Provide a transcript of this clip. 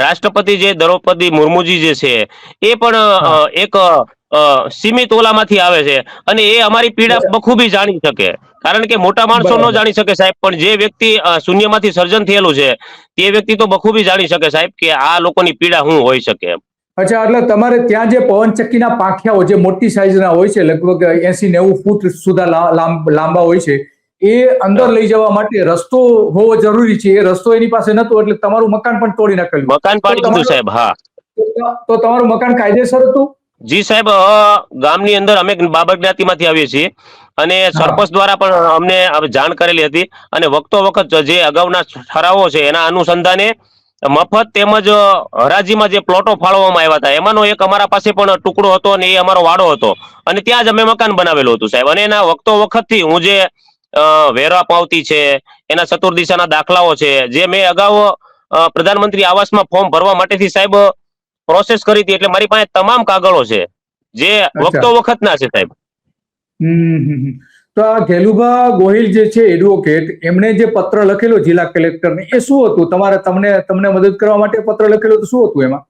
રાષ્ટ્રપતિ જે દ્રૌપદી મુર્મુજી જે છે એ પણ એક સીમિત ઓલામાંથી આવે છે, અને એ અમારી પીડા બખૂબી જાણી શકે. કારણ કે મોટા માણસો ન બરાબર. જાણી શકે સાહેબ, પણ જે વ્યક્તિ શૂન્યમાંથી સર્જન થયેલું છે તે વ્યક્તિ તો બખૂબી જાણી શકે સાહેબ કે આ લોકોની પીડા શું હોઈ શકે એમ. અચ્છા, એટલે તમારે ત્યાં જે પવનચક્કીના પાંખિયાઓ જે મોટી સાઈઝના હોય છે, લગભગ 80-90 ફૂટ સુધી લાંબા હોય છે, એ અંદર લઈ જવા માટે રસ્તો હોવો જરૂરી છે. એ રસ્તો એની પાસે નતો, એટલે તમારું મકાન પણ તોડી નાખેલું. મકાન તો પાડી દીધું તમારું સાહેબ. હા તો તમારું મકાન કાયદેસર હતું? જી સાહેબ, ગામની અંદર અમે બાબર જ્ઞાતિમાંથી આવીએ છીએ, અને હા. સરપંચ દ્વારા પણ અમને જાણ કરેલી હતી, અને વખતો વખત જે અગાઉના ઠરાવો છે એના અનુસંધાને મફત તેમજ હરાજીમાં જે પ્લોટો ફાળવવામાં આવ્યા હતા, એમાંનો એક અમારા પાસે પણ ટુકડો હતો, અને એ અમારો વાડો હતો, અને ત્યાં જ અમે મકાન બનાવેલું હતું સાહેબ. અને એના વખતો વખતથી હું જે વેરા પાવતી છે, એના ચતુર્દિશાના દાખલાઓ છે, જે મેં અગાઉ પ્રધાનમંત્રી આવાસમાં ફોર્મ ભરવા માટેથી સાહેબ પ્રોસેસ કરી હતી, એટલે મારી પાસે તમામ કાગળો છે જે અચ્છા. વખતો વખતના છે સાહેબ. તો આ ગેલુભા ગોહિલ જે છે એડવોકેટ, એમણે જે પત્ર લખેલો જિલ્લા કલેક્ટરને, એ શું હતું? તમને મદદ કરવા માટે પત્ર લખેલો તો શું હતું એમાં?